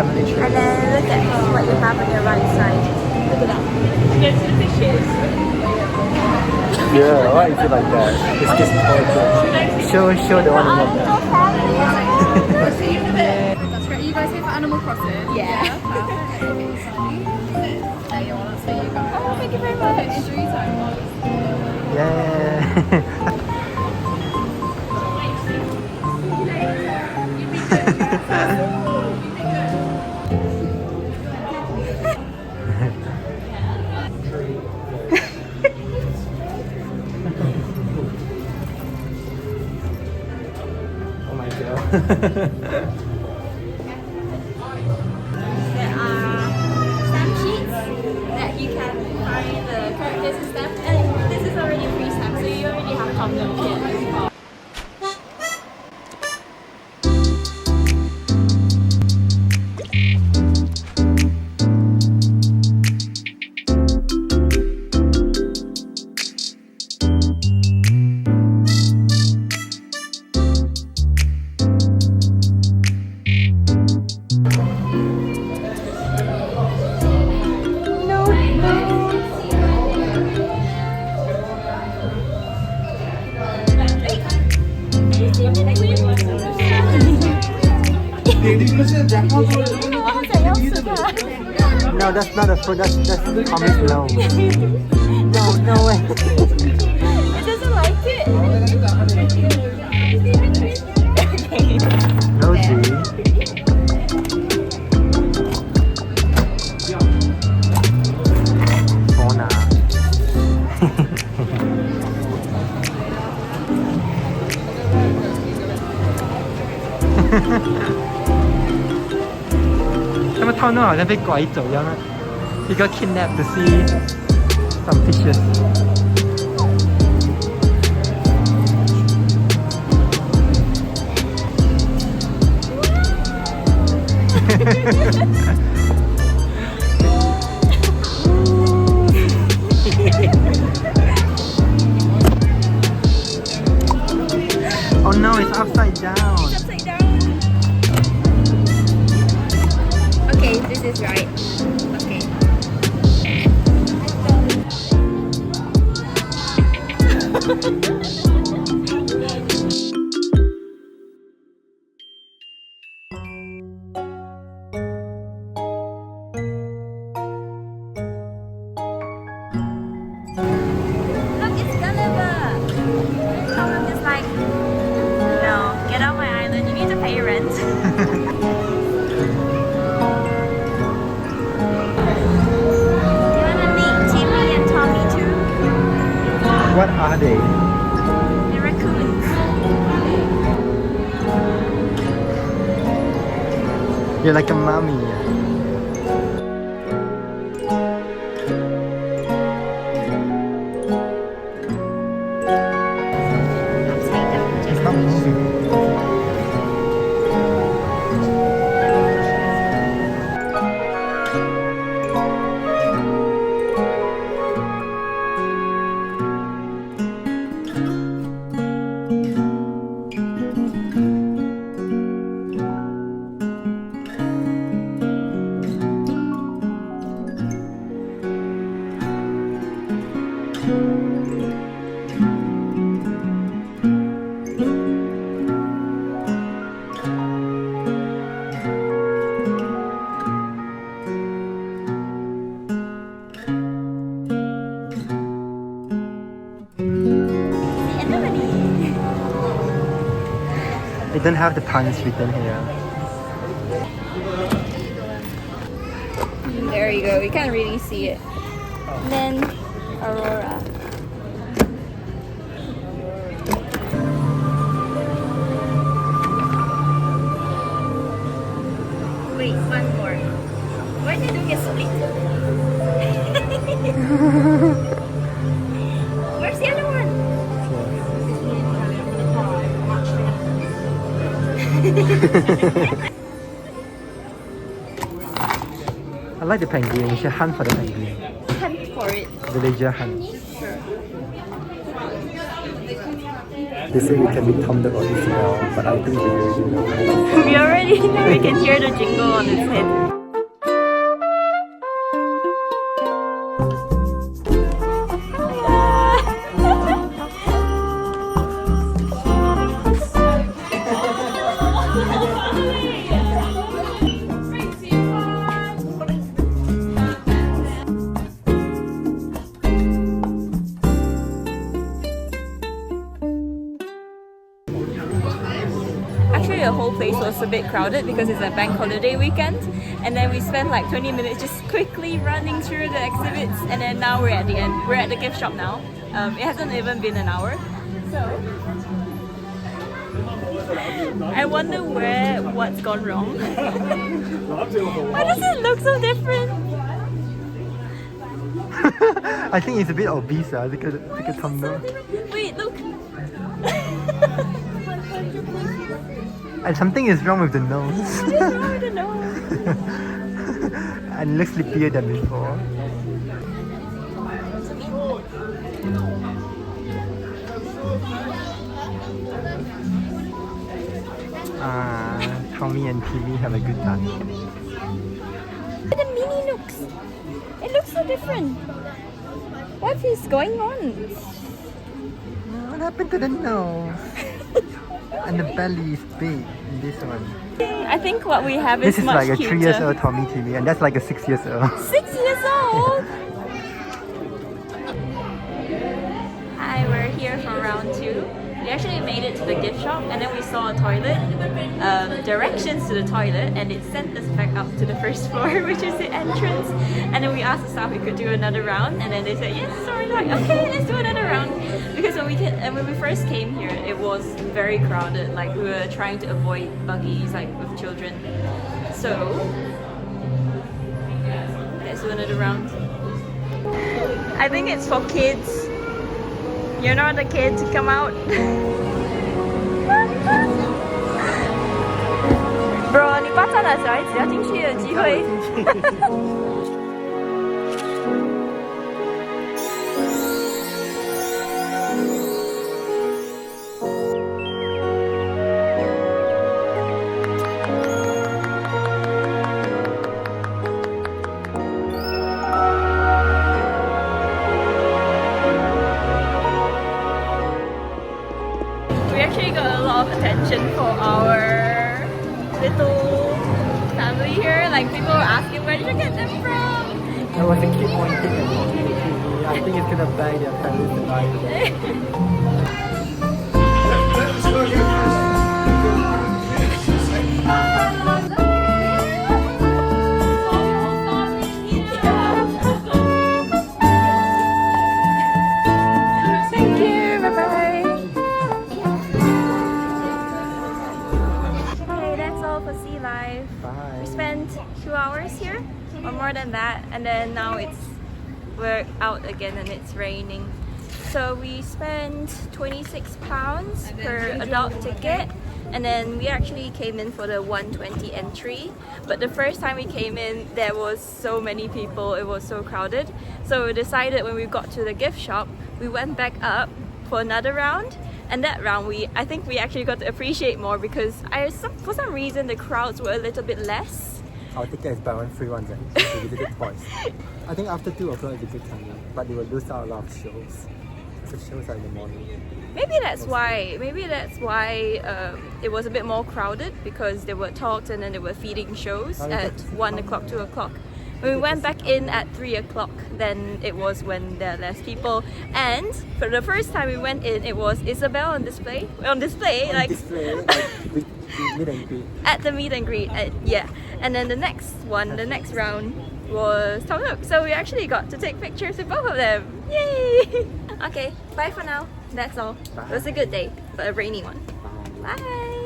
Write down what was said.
family tree. And then look at what you have on your right side. Look at that. There's the fishes. Yeah, why is it like that? It's just show the one in your back. See you in a bit. That's great. You guys here for Animal Crossing? Yeah. Perfect. There you are. That's where you go. Oh, thank you very much. Enjoy your time. Yeah. Oh my god. There are stamp sheets that you can find the characters and stuff. And this is already pre-stamped, so you already have Tom Nook here. No, that's not a fruit. That's Tommy's loan. No way. It doesn't like it. Rosie. Fauna. 他们套弄好像被拐走一样的，一个 kidnap to see some fishes. Oh no, it's upside down. Upside down. Okay, this is right. Okay. Look, it's Gulliver. I'm just like, no, get off my island. You need to pay rent. What are they? The raccoons. You're like a mommy. It's not moving. They don't have the puns written here. There you go. You can't really see it. And then Aurora. Wait, one more. Why are they doing a split? Where's the other one? I like the penguin. We should hunt for the penguin. Hunt for it. Villager hunt. Sure. They say we can be Tom Nook or Isabelle, but I think we already know. We already know, we can hear the jingle on its head. Actually, the whole place was a bit crowded because it's a bank holiday weekend, and then we spent like 20 minutes just quickly running through the exhibits, and then now we're at the end. We're at the gift shop now. It hasn't even been an hour, so I wonder what's gone wrong. Why does it look so different? I think it's a bit obese. Look at Tom Nook. Wait, look. And something is wrong with the nose. What is wrong with the nose? And it looks sleepier than before. Tommy and Timmy have a good time. The mini nooks. It looks so different. What is going on? What happened to the nose? And the belly is big in this one. I think what we have is This is much like a cuter. 3 years old Tommy Timmy, and that's like a 6 years old. 6 years old! Hi, we're here for round 2. We actually made it to the gift shop, and then we saw a toilet, directions to the toilet, and it sent us back up to the first floor, which is the entrance. And then we asked the staff if we could do another round, and then they said yes. So we're like, okay, let's do another round. Because when we first came here, it was very crowded. Like, we were trying to avoid buggies, like with children. So let's do another round. I think it's for kids. You're not a kid to come out. Bro, 你霸占了小孩子要进去的机会。We actually got a lot of attention for our little family here. Like, people were asking, where did you get them from? I was a kid pointing at me. I think it's gonna bag their parents to buy it. Thank you, bye bye. Okay, that's all for Sea Life. Bye. We spent 2 hours here, or more than that, and then now we're out again and it's raining. So we spent £26 per adult ticket, and then we actually came in for the 120 entry. But the first time we came in, there was so many people, it was so crowded. So we decided when we got to the gift shop, we went back up for another round. And that round, I think we actually got to appreciate more because for some reason the crowds were a little bit less. Our ticket is buy one free one, then so we did it twice. I think after 2 o'clock is a good time, but they will lose out a lot of shows. So shows are in the morning. Maybe that's why it was a bit more crowded, because there were talks and then there were feeding shows at 1 o'clock, 2 o'clock. When we went back in at 3 o'clock, then it was when there are less people. And for the first time we went in, it was Isabelle on display. Like Meet and greet. at the meet and greet. Yeah. And then the next round was Tom Nook. So we actually got to take pictures with both of them. Yay! Okay, bye for now. That's all. Bye. It was a good day, but a rainy one. Bye!